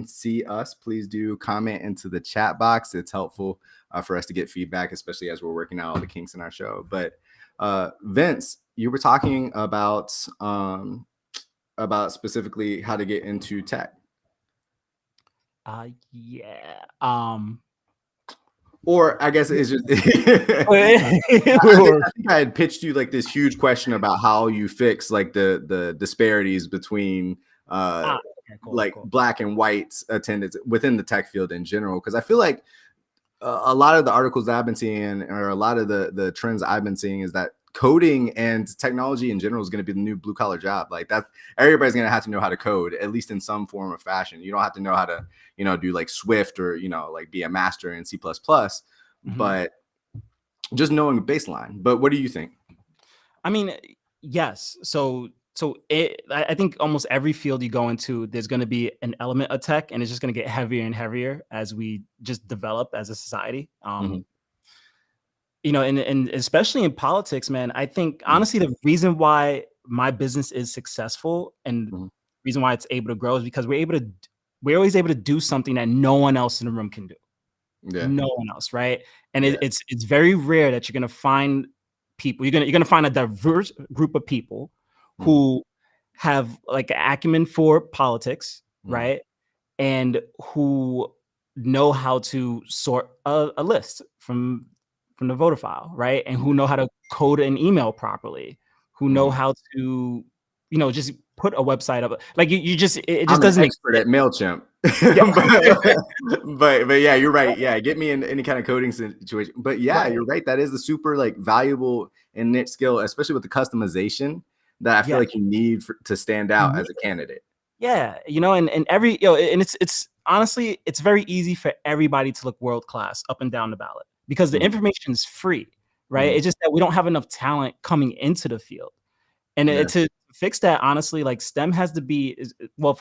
see us, please do comment into the chat box. It's helpful for us to get feedback, especially as we're working out all the kinks in our show. But Vince, you were talking about specifically how to get into tech. Yeah. Or I guess it's just I think I had pitched you like this huge question about how you fix like the disparities between like Black and white attendance within the tech field in general. Because I feel like a lot of the articles that I've been seeing, or a lot of the trends I've been seeing, is that coding and technology in general is going to be the new blue collar job. Like that, everybody's going to have to know how to code, at least in some form or fashion. You don't have to know how to, do like Swift or, like be a master in C++, but just knowing baseline. But what do you think? I mean, yes. So I think almost every field you go into, there's going to be an element of tech, and it's just going to get heavier and heavier as we just develop as a society. And especially in politics, man, I think honestly, the reason why my business is successful and the reason why it's able to grow is because we're always able to do something that no one else in the room can do. Yeah. No one else, right? And it's very rare that you're gonna find people. You're gonna find a diverse group of people who have like an acumen for politics, right? And who know how to sort a list from the voter file, right? And who know how to code an email properly, who know how to, just put a website up. Like it just doesn't expert at MailChimp. but yeah, you're right. Yeah, get me in any kind of coding situation. But yeah, you're right. That is a super like valuable and niche skill, especially with the customization that I feel like you need to stand out as a candidate. Yeah, and every and it's honestly, it's very easy for everybody to look world class up and down the ballot because the information is free, right? It's just that we don't have enough talent coming into the field, and to fix that, honestly, like STEM has to be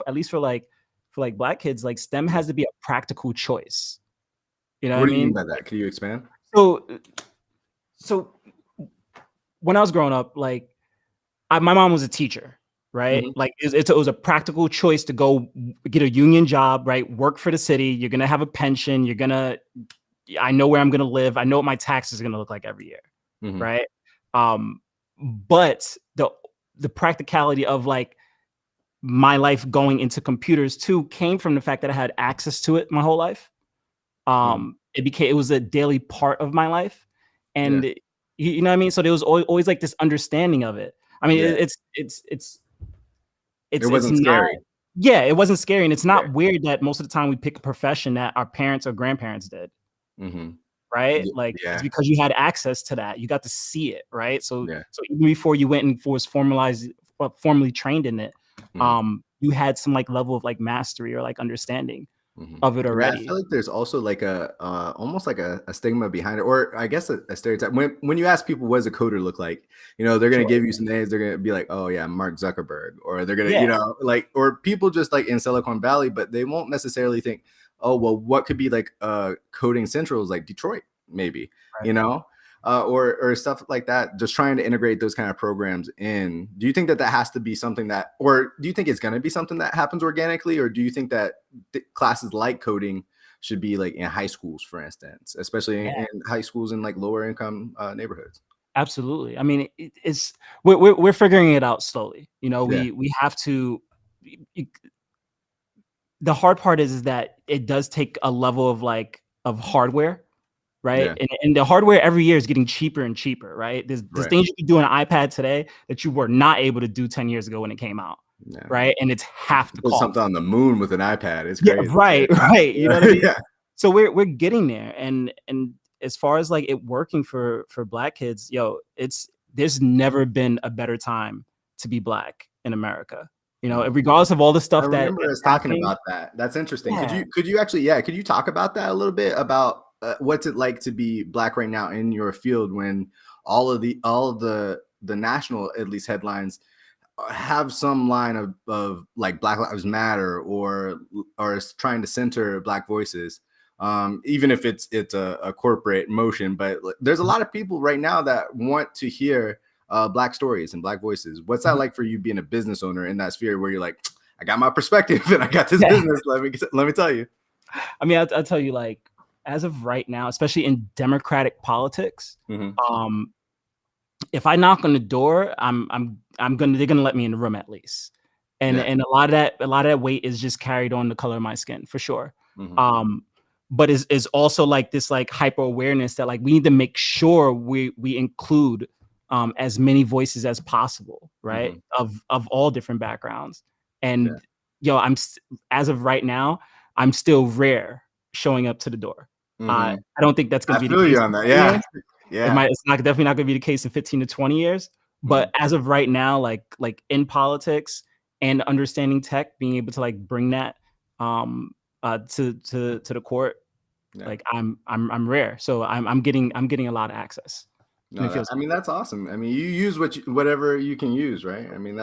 at least for Black kids, like STEM has to be a practical choice. You know what I mean? You mean by that? Can you expand? So when I was growing up, like my mom was a teacher, right? Like it was a practical choice to go get a union job, right? Work for the city. You're gonna have a pension. I know where I'm gonna live. I know what my taxes are gonna look like every year, right? But the practicality of like my life going into computers too came from the fact that I had access to it my whole life. It was a daily part of my life, and you know what I mean. So there was always like this understanding of it. I mean, it wasn't scary. Yeah, it wasn't scary, and it's not weird that most of the time we pick a profession that our parents or grandparents did. Right? Like it's because you had access to that. You got to see it, right? So even before you went and was formally trained in it, you had some like level of like mastery or like understanding of it already. I feel like there's also like a almost like a stigma behind it, or I guess a stereotype. When you ask people what does a coder look like, they're gonna give you some names. They're gonna be like, oh yeah, Mark Zuckerberg, or they're gonna or people just like in Silicon Valley, but they won't necessarily think, oh well, what could be like coding centrals like Detroit, maybe, or stuff like that. Just trying to integrate those kind of programs in. Do you think that has to be something that, or do you think it's going to be something that happens organically, or do you think that classes like coding should be like in high schools, for instance, especially in high schools in like lower income neighborhoods? Absolutely. I mean, we're figuring it out slowly. We have to. The hard part is that it does take a level of hardware. Right. And the hardware every year is getting cheaper and cheaper. Right. There's things you can do on an iPad today that you were not able to do 10 years ago when it came out. Yeah. Right. And it's half the cost. Something on the moon with an iPad. It's crazy. Yeah, right. You know what I mean? So we're getting there. And as far as like it working for Black kids, there's never been a better time to be Black in America. Regardless of all the stuff I remember us talking about that. That's interesting. Yeah. Could you talk about that a little bit about what's it like to be Black right now in your field when all of the national, at least headlines, have some line of like Black Lives Matter or trying to center Black voices, even if it's a corporate motion. But there's a lot of people right now that want to hear Black stories and Black voices. What's that like for you being a business owner in that sphere where you're like, I got my perspective and I got this business. Let me tell you. I mean, I'll tell you, like, as of right now, especially in Democratic politics, if I knock on the door, they're gonna let me in the room at least. And a lot of that weight is just carried on the color of my skin for sure. But is also like this like hyper awareness that like we need to make sure we include as many voices as possible, right? Of all different backgrounds. And as of right now, I'm still rare showing up to the door. I don't think that's gonna be the case. I feel you on that. Yeah. It's definitely not gonna be the case in 15 to 20 years. But as of right now, like in politics and understanding tech, being able to like bring that to the court, like I'm rare. So I'm getting a lot of access. No, I mean, that's awesome. I mean, you use whatever you can use, right? I mean,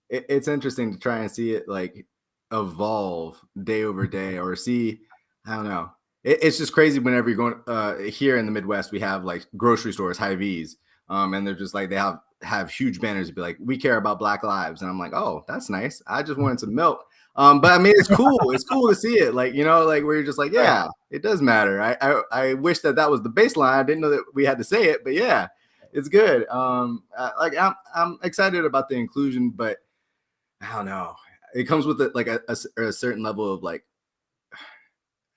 it's interesting to try and see it like evolve day over day, or see, I don't know. It's just crazy whenever you're going here in the Midwest, we have like grocery stores, Hy-Vees, and they're just like, they have huge banners to be like, we care about Black lives. And I'm like, oh, that's nice. I just wanted some milk. But I mean, it's cool. It's cool to see it. Like, you know, like where you're just like, yeah, it does matter. I wish that was the baseline. I didn't know that we had to say it, but yeah, it's good. Like I'm excited about the inclusion, but I don't know. It comes with a certain level of like,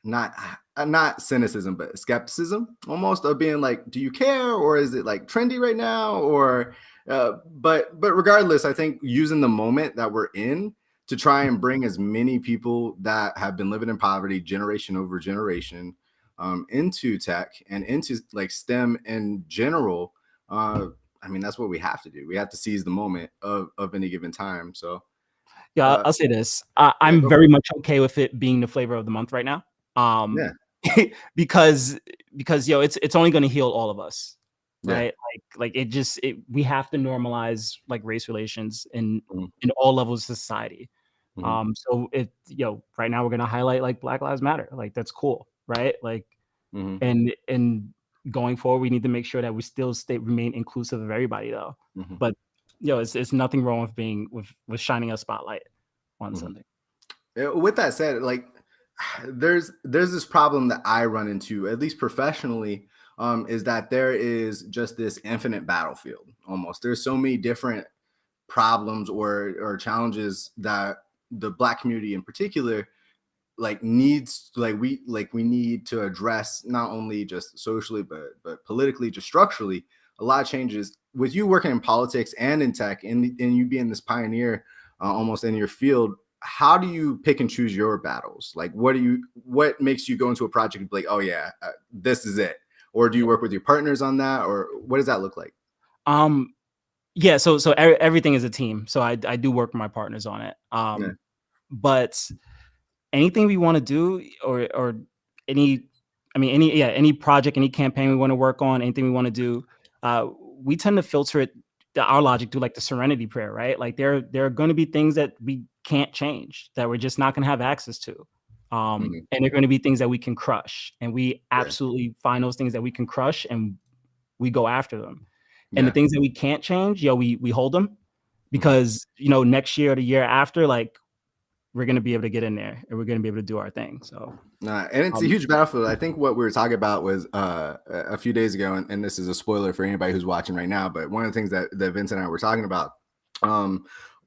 not cynicism, but skepticism almost, of being like, do you care, or is it like trendy right now, or but regardless, I think using the moment that we're in to try and bring as many people that have been living in poverty generation over generation into tech and into like STEM in general. I mean, that's what we have to do. We have to seize the moment of any given time. So I'll say this. I'm very much okay with it being the flavor of the month right now. Because it's only going to heal all of us, right? Like we have to normalize like race relations in all levels of society. So right now we're going to highlight like Black Lives Matter. Like that's cool, right? Like and going forward, we need to make sure that we still remain inclusive of everybody though. But it's nothing wrong with being with shining a spotlight on something. With that said, like there's this problem that I run into, at least professionally, is that there is just this infinite battlefield almost. There's so many different problems or challenges that the Black community in particular like needs, we need to address, not only just socially but politically, just structurally. A lot of changes with you working in politics and in tech, and you being this pioneer almost in your field. How do you pick and choose your battles? Like, what makes you go into a project and be like, oh yeah, this is it? Or do you work with your partners on that, or what does that look like? So everything is a team. So I do work with my partners on it. But anything we want to do, or any project, any campaign we want to work on, anything we want to do, we tend to filter it, our logic, through like the serenity prayer, right? Like there are going to be things that we can't change, that we're just not going to have access to. And they're going to be things that we can crush, and we absolutely find those things that we can crush and we go after them. And the things that we can't change, we hold them, because next year or the year after, like we're going to be able to get in there and we're going to be able to do our thing. So and it's a huge battlefield. I think what we were talking about was a few days ago, and this is a spoiler for anybody who's watching right now, but one of the things that Vince and I were talking about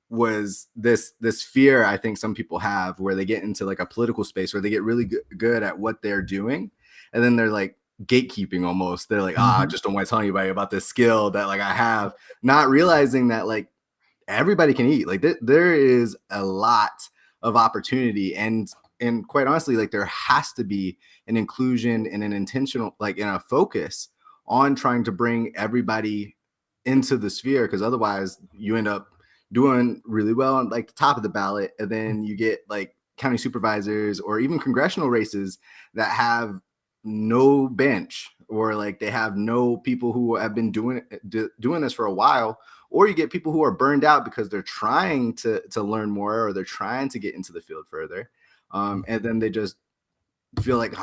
was this fear I think some people have, where they get into like a political space where they get really good at what they're doing, and then they're like gatekeeping almost. They're like, I just don't want to tell anybody about this skill that like I have, not realizing that like everybody can eat. Like there is a lot of opportunity, and quite honestly, like there has to be an inclusion and an intentional, like in a focus on trying to bring everybody into the sphere, because otherwise you end up doing really well on like the top of the ballot, and then you get like county supervisors or even congressional races that have no bench, or like they have no people who have been doing this for a while, or you get people who are burned out because they're trying to learn more, or they're trying to get into the field further, and then they just feel like,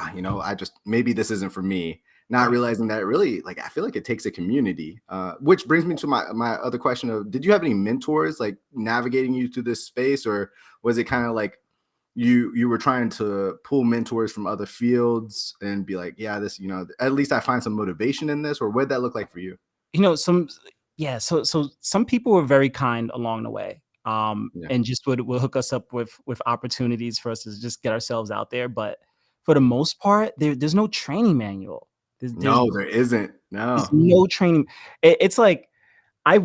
maybe this isn't for me, not realizing that really, like, I feel like it takes a community, which brings me to my other question of, did you have any mentors like navigating you through this space, or was it kind of like you were trying to pull mentors from other fields and be like, yeah, this, at least I find some motivation in this, or what did that look like for you? So some people were very kind along the way, Yeah. and just would hook us up with opportunities for us to just get ourselves out there. But for the most part, there's no training manual. There's No, there isn't. there's No. no training. It's like I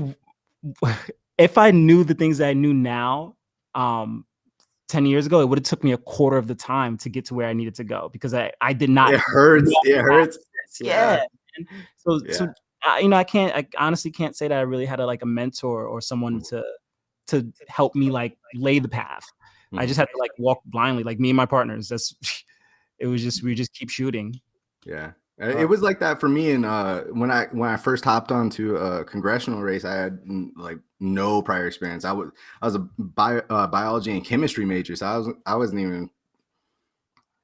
if I knew the things that I knew now, 10 years ago, it would have took me a quarter of the time to get to where I needed to go, because I did not It hurts. know It hurts. this. Yeah. Yeah. And so Yeah. I honestly can't say that I really had a mentor or someone to help me like lay the path. I Mhm. just had to like walk blindly, like me and my partners. That's it was just we just keep shooting. Yeah. It was like that for me. And when I first hopped onto a congressional race, I had like no prior experience. I was a biology and chemistry major, so I wasn't even,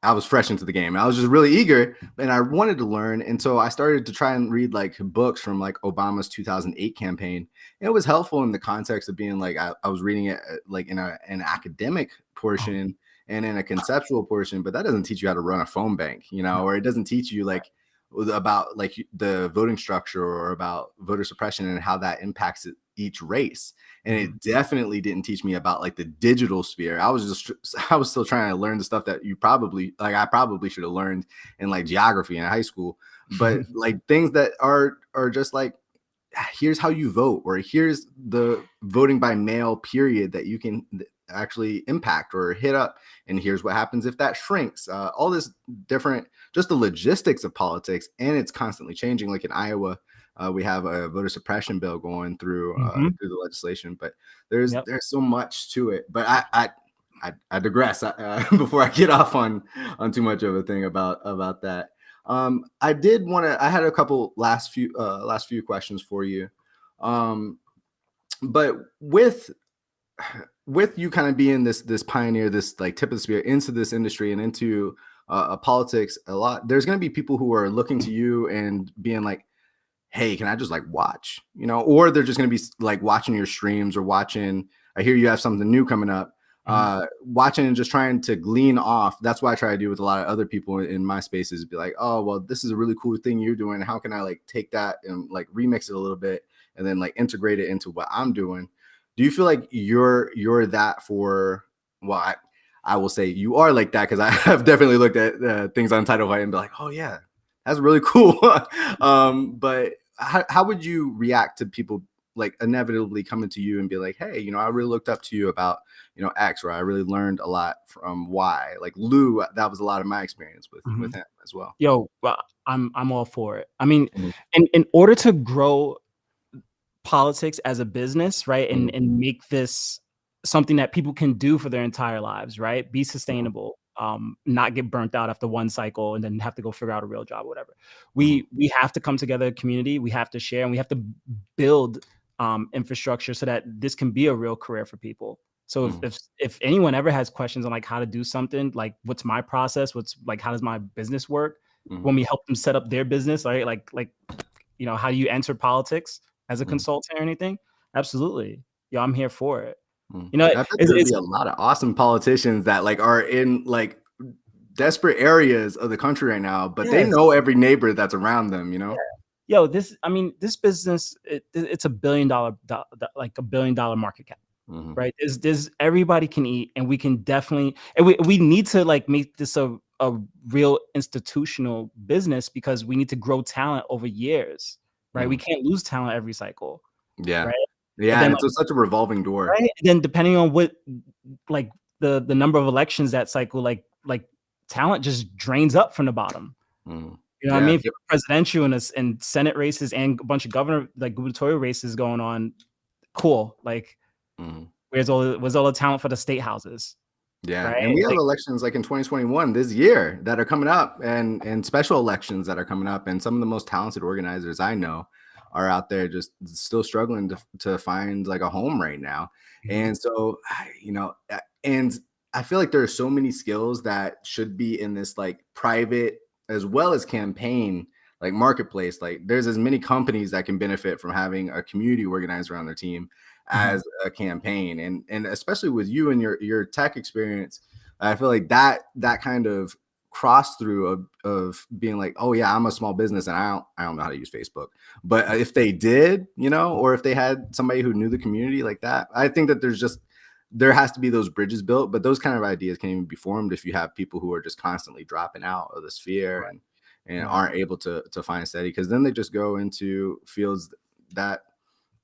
I was fresh into the game. I was just really eager and I wanted to learn. And so I started to try and read like books from like Obama's 2008 campaign. And it was helpful in the context of being like, I was reading it like in an academic Oh, portion and in a conceptual portion, but that doesn't teach you how to run a phone bank, no. or it doesn't teach you like about like the voting structure or about voter suppression and how that impacts each race. And Mhm. it definitely didn't teach me about like the digital sphere. I was still trying to learn the stuff that I probably should have learned in like geography in high school, but like things that are just like, here's how you vote, or here's the voting by mail period that you can actually impact or hit up, and here's what happens if that shrinks. All this different, just the logistics of politics, and it's constantly changing. Like in Iowa, we have a voter suppression bill going through the legislation, but there's Yep. there's so much to it. But I digress before I get off on too much of a thing about that. I had a couple last few questions for you. But with you kind of being this pioneer, this like tip of the spear into this industry and into politics a lot, there's going to be people who are looking to you and being like, hey, can I just like watch, or they're just going to be like watching your streams or watching, I hear you have something new coming up, watching and just trying to glean off. That's what I try to do with a lot of other people in my spaces, be like, oh, well, this is a really cool thing you're doing. How can I like take that and like remix it a little bit and then like integrate it into what I'm doing? Do you feel like you're that for, well, I will say you are like that, because I have definitely looked at things on Title Fight and be like, oh yeah, that's really cool. But how would you react to people like inevitably coming to you and be like, hey, I really looked up to you about, X, or I really learned a lot from Y. Like Lou, that was a lot of my experience with him as well. Yo, well, I'm all for it. I mean, Mhm, in order to grow politics as a business, right, mhm, and make this something that people can do for their entire lives, right, be mhm, sustainable, not get burnt out after one cycle and then have to go figure out a real job or whatever. mhm, We have to come together, a community. We have to share, and we have to build infrastructure so that this can be a real career for people. So mhm, if anyone ever has questions on like how to do something, like what's my process, what's like how does my business work, mhm, when we help them set up their business, right? How do you enter politics as a mhm, consultant or anything? Absolutely. Yeah, I'm here for it. mhm. You know, I bet there'd it's be a lot of awesome politicians that like are in like desperate areas of the country right now, but they yes. know every neighbor that's around them. Yo, this business, it's a $1 billion market cap, Mhm, right? There's everybody can eat, and we can definitely, and we need to like make this a real institutional business, because we need to grow talent over years, right? We mhm. can't lose talent every cycle, Yeah. right? And Yeah, and then it's such a revolving door. right? And then depending on what, like, the number of elections that cycle, like talent just drains up from the bottom. Mhm. You know what I Yeah, mean? If you have presidential and Senate races and a bunch of gubernatorial races going on, cool. Like, mhm. where's all the talent for the state houses, Yeah, right? and we have Like, elections like in 2021 this year that are coming up, and special elections that are coming up, and some of the most talented organizers I know are out there just still struggling to find like a home right now. mhm, And so, and I feel like there are so many skills that should be in this like private as well as campaign like marketplace, like there's as many companies that can benefit from having a community organized around their team as a campaign. And especially with you and your tech experience, I feel like that kind of cross through of being like, oh yeah, I'm a small business and I don't know how to use Facebook. But if they did, or if they had somebody who knew the community like that, I think that there has to be those bridges built. But those kind of ideas can't even be formed if you have people who are just constantly dropping out of the sphere and aren't able to find steady, because then they just go into fields that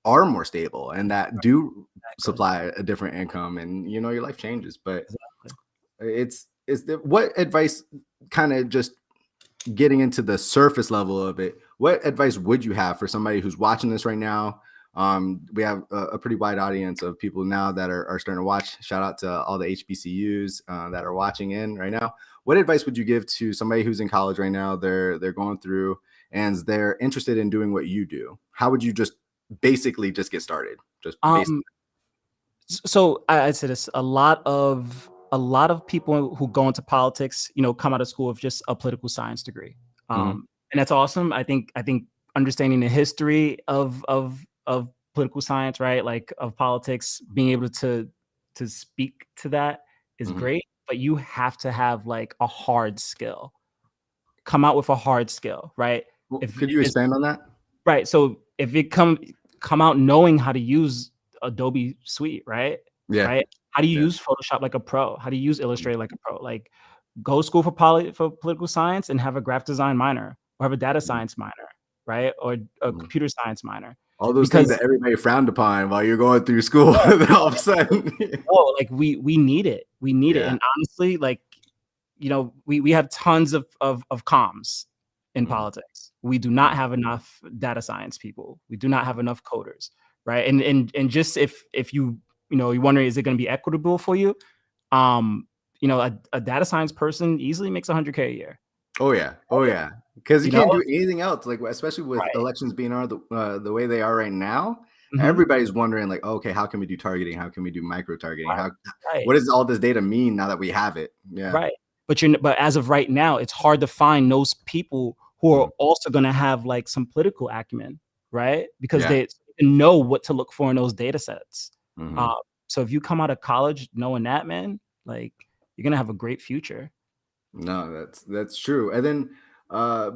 are more stable and that do supply a different income, and your life changes. But what advice, kind of just getting into the surface level of it, what advice would you have for somebody who's watching this right now? We have a pretty wide audience of people now that are starting to watch. Shout out to all the HBCUs that are watching in right now. What advice would you give to somebody who's in college right now? They're going through and they're interested in doing what you do. How would you just basically just get started? Just basically. So I'd say this: a lot of people who go into politics, come out of school with just a political science degree, and that's awesome. I think understanding the history of political science, right, like of politics, being able to speak to that is great. But you have to have like a hard skill. Come out with a hard skill, right? Well, could you expand on that? Right. So if it come out knowing how to use Adobe Suite, right? Yeah. Right. How do you use Photoshop like a pro? How do you use Illustrator like a pro? Like, go to school for political science and have a graphic design minor, or have a data science minor, right? Or a computer science minor. All those things that everybody frowned upon while you're going through school. Then all of a sudden, like we need it. We need it. And honestly, like, we have tons of comms in politics. We do not have enough data science people. We do not have enough coders, right? And just if you're wondering, is it going to be equitable for you? A data science person easily makes $100K a year. Oh yeah, because you can't do anything else. Like, especially with elections being the way they are right now, everybody's wondering, like, okay, how can we do targeting? How can we do micro targeting? What does all this data mean now that we have it? Yeah, right. But as of right now, it's hard to find those people who are also going to have like some political acumen, right? Because they know what to look for in those data sets. So if you come out of college knowing that, man, like, you're gonna have a great future. No, that's true. And then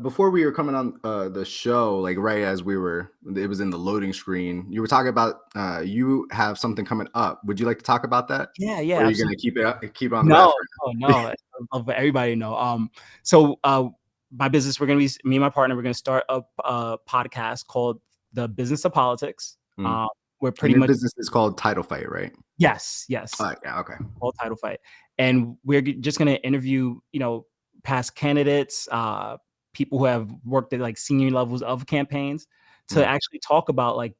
before we were coming on the show, like right as it was in the loading screen, you were talking about you have something coming up. Would you like to talk about that? Yeah. Or are you gonna keep it on the wrap? No. I'll let everybody know. So my business, me and my partner, we're gonna start a podcast called The Business of Politics. We're pretty much business is called Title Fight, right? Yes. Yeah, okay. Called Title Fight. And we're just going to interview, past candidates, people who have worked at like senior levels of campaigns, to actually talk about like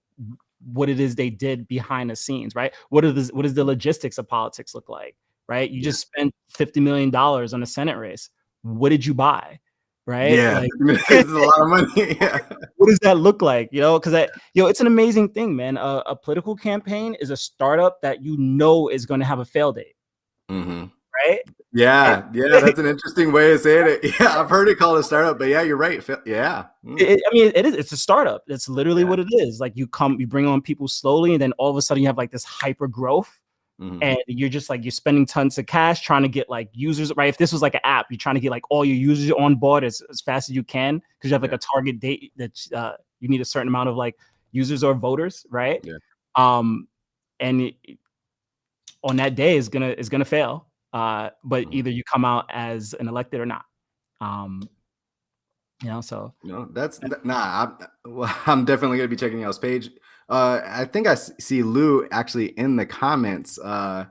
what it is they did behind the scenes, right? What does the logistics of politics look like, right? You just spent $50 million on a Senate race. What did you buy? Right? Yeah, it's a lot of money. Yeah. What does that look like? Because it's an amazing thing, man. A political campaign is a startup that is going to have a fail date. Right? Yeah, that's an interesting way of saying it. Yeah, I've heard it called a startup, but yeah, you're right. Yeah. It is. It's a startup. That's literally what it is. Like, you bring on people slowly, and then all of a sudden you have like this hyper growth. And you're just like, you're spending tons of cash trying to get like users, right? If this was like an app, you're trying to get like all your users on board as fast as you can, because you have like a target date that you need a certain amount of like users or voters, right? And on that day is gonna fail. But either you come out as an elected or not. So that's I'm definitely gonna be checking y'all's page. I think I see Lou actually in the comments. So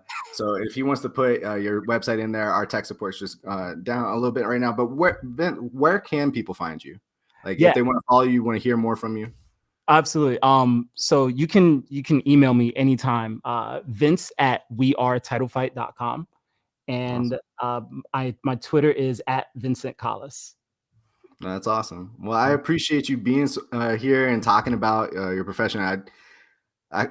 if he wants to put your website in there, our tech support's just down a little bit right now. But where can people find you? Like, if they want to follow you, want to hear more from you? Absolutely. So you can email me anytime, Vince@wearetitlefight.com. And my Twitter is @Vincent Collis. That's awesome. Well, I appreciate you being here and talking about your profession.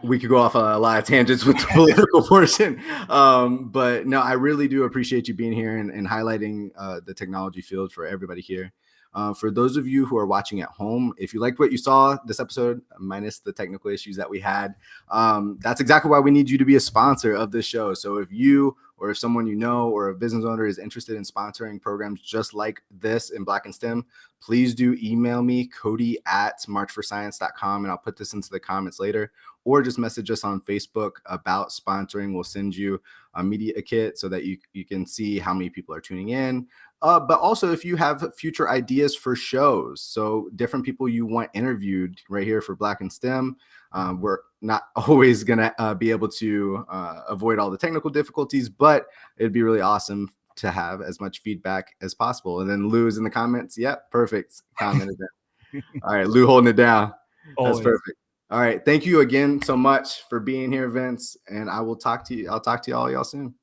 we could go off a lot of tangents with the political portion. But no, I really do appreciate you being here and highlighting the technology field for everybody here. For those of you who are watching at home, if you liked what you saw this episode, minus the technical issues that we had, that's exactly why we need you to be a sponsor of this show. So if you or if someone you know or a business owner is interested in sponsoring programs just like this in Black in STEM, please do email me, cody@marchforscience.com, and I'll put this into the comments later, or just message us on Facebook about sponsoring. We'll send you a media kit so that you can see how many people are tuning in. But also if you have future ideas for shows, so different people you want interviewed right here for Black in STEM, we're not always going to be able to avoid all the technical difficulties, but it'd be really awesome to have as much feedback as possible. And then Lou's in the comments. Yep, perfect. Commented down. All right, Lou holding it down. Always. That's perfect. All right, thank you again so much for being here, Vince. And I will talk to you. I'll talk to y'all soon.